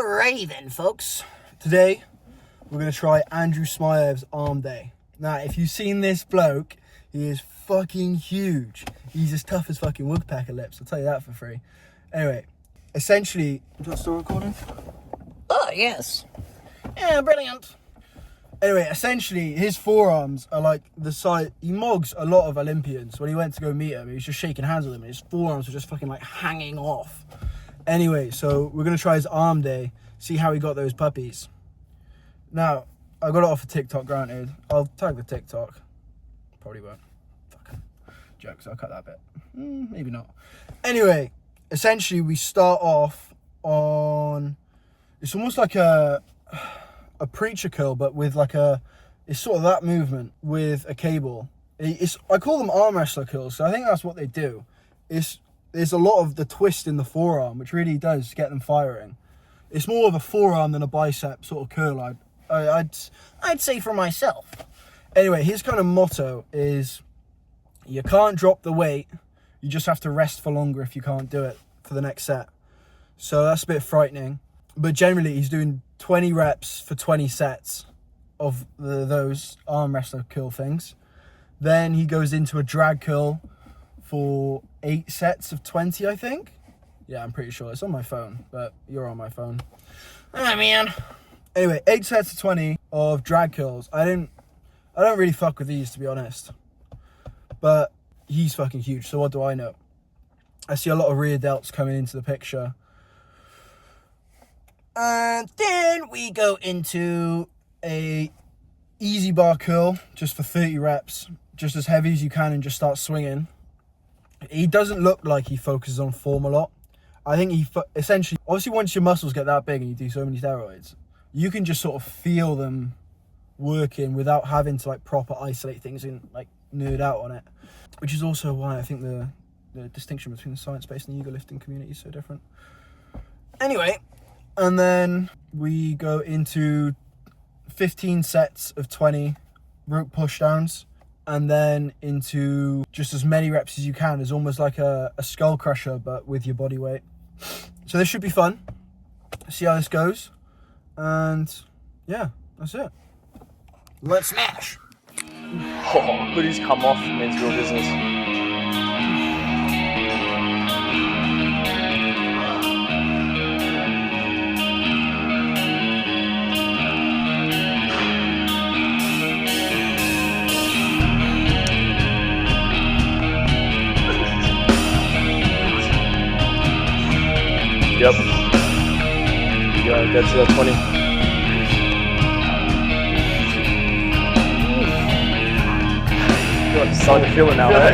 Alrighty then, folks. Today, we're going to try Andrew Smyev's Armday. Now, if you've seen this bloke, he is fucking huge. He's as tough as fucking woodpecker lips, I'll tell you that for free. Anyway, essentially... Is that still recording? Oh, yes. Yeah, brilliant. Anyway, essentially, his forearms are like the size... He mogs a lot of Olympians. When he went to go meet him, he was just shaking hands with them, and his forearms were just fucking like hanging off. Anyway, so we're going to try his Armday, see how he got those puppies. Now, I got it off of TikTok, granted. I'll tag the TikTok. Probably won't. Fucking jokes, I'll cut that bit. Maybe not. Anyway, essentially, we start off on... It's almost like a preacher curl, but with like a... It's sort of that movement with a cable. I call them arm wrestler curls, so I think that's what they do. There's a lot of the twist in the forearm, which really does get them firing. It's more of a forearm than a bicep sort of curl, I'd say for myself. Anyway, his kind of motto is, you can't drop the weight, you just have to rest for longer if you can't do it for the next set. So that's a bit frightening. But generally, he's doing 20 reps for 20 sets of those arm wrestler curl things. Then he goes into a drag curl for 8 sets of 20, I think. Yeah, I'm pretty sure. It's on my phone, but you're on my phone. Ah, man. Anyway, 8 sets of 20 of drag curls. I don't really fuck with these, to be honest. But he's fucking huge, so what do I know? I see a lot of rear delts coming into the picture. And then we go into a easy bar curl, just for 30 reps. Just as heavy as you can and just start swinging. He doesn't look like he focuses on form a lot. I think he essentially, obviously once your muscles get that big and you do so many steroids, you can just sort of feel them working without having to like proper isolate things and like nerd out on it. Which is also why I think the distinction between the science-based and the ego lifting community is so different. Anyway, and then we go into 15 sets of 20 rope pushdowns. And then into just as many reps as you can. It's almost like a skull crusher, but with your body weight. So this should be fun. See how this goes. And yeah, that's it. Let's smash. Oh, hoodies come off, means real business. Yep. Yeah, that's 20. You're starting to feel it now, right?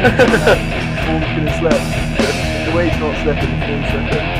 Form's gonna slip. The weight's not slipping, the form's slipping.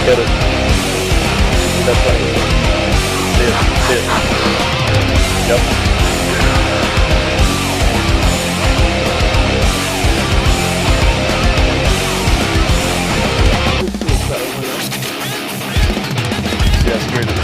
Get it. That's right. See it. Yep. Yeah, screwed it.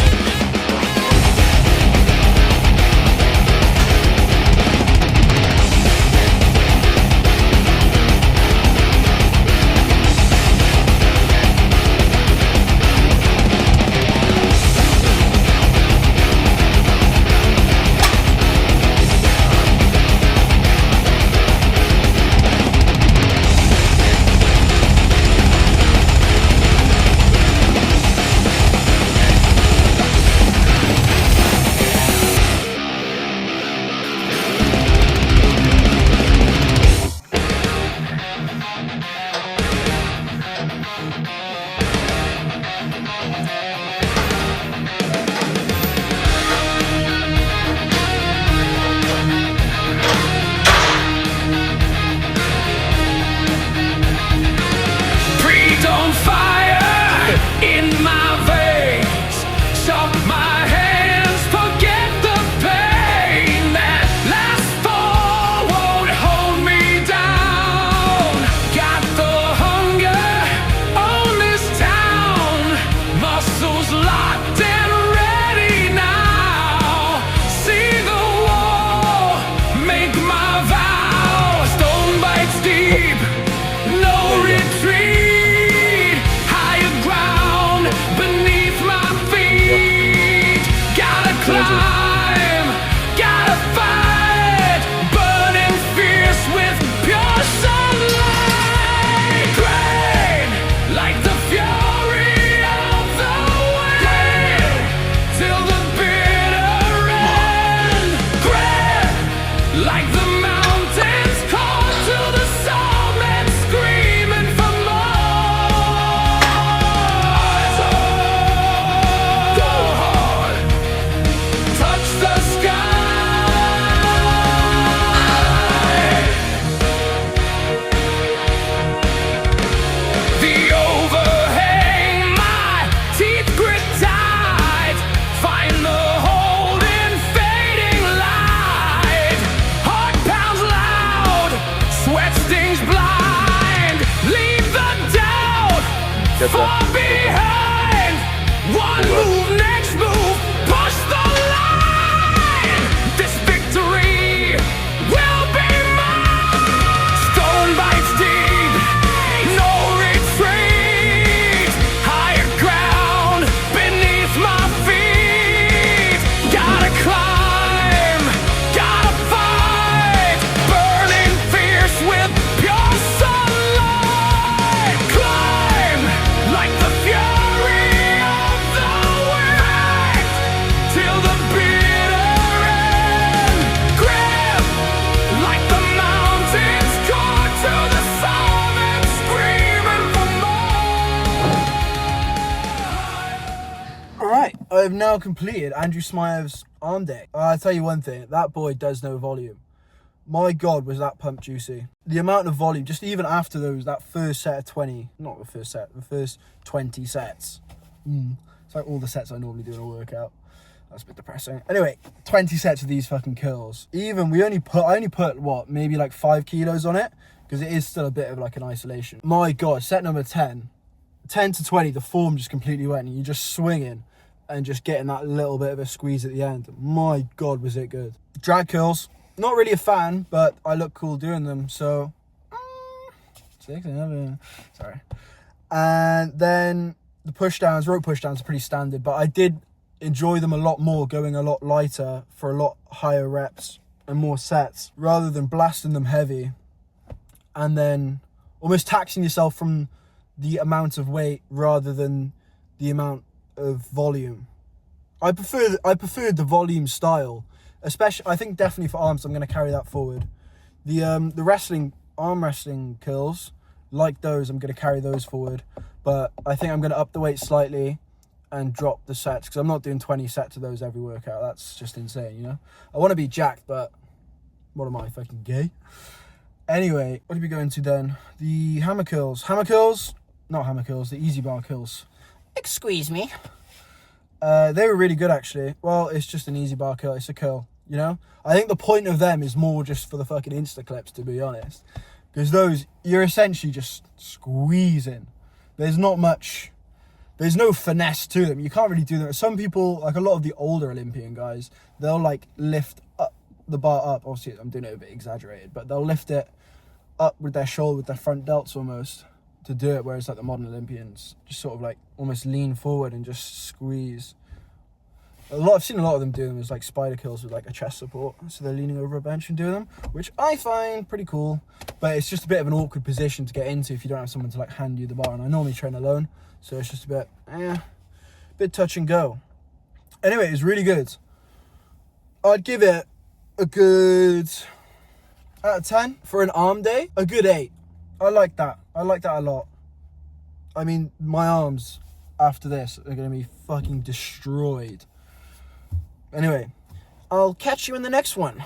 Right, I have now completed Andrew Smythe's Armday. I'll tell you one thing, that boy does know volume. My God, was that pump juicy. The amount of volume, just even after that first set of 20, not the first set, the first 20 sets. It's like all the sets I normally do in a workout. That's a bit depressing. Anyway, 20 sets of these fucking curls. Even, I only put, what, maybe like 5 kilos on it? Because it is still a bit of like an isolation. My God, set number 10 to 20, the form just completely went, and you're just swinging and just getting that little bit of a squeeze at the end. My God, was it good. Drag curls, not really a fan, but I look cool doing them, so 6, 7, sorry. And then the pushdowns, rope pushdowns are pretty standard, but I did enjoy them a lot more going a lot lighter for a lot higher reps and more sets, rather than blasting them heavy and then almost taxing yourself from the amount of weight rather than the amount of volume. I preferred the volume style, especially, I think definitely for arms, I'm going to carry that forward. The arm wrestling curls, like those, I'm going to carry those forward, but I think I'm going to up the weight slightly and drop the sets, because I'm not doing 20 sets of those every workout. That's just insane, you know? I want to be jacked, but what am I, fucking gay? Anyway, what did we go into then? The hammer curls, the easy bar curls. Excuse me. They were really good, actually. Well, it's just an easy bar curl. It's a curl, you know? I think the point of them is more just for the fucking Insta clips, to be honest. Because those, you're essentially just squeezing. There's not much, there's no finesse to them. You can't really do them. Some people, like a lot of the older Olympian guys, they'll like lift up the bar up. Obviously, I'm doing it a bit exaggerated, but they'll lift it up with their shoulder, with their front delts almost, to do it, whereas like the modern Olympians just sort of like almost lean forward and just squeeze. I've seen a lot of them do them as like spider curls with like a chest support, so they're leaning over a bench and doing them, which I find pretty cool, but it's just a bit of an awkward position to get into if you don't have someone to like hand you the bar, and I normally train alone, so it's just a bit touch and go. Anyway, it was really good. I'd give it a good, out of 10 for an arm day, a good 8. I like that a lot. I mean, my arms after this are going to be fucking destroyed. Anyway, I'll catch you in the next one.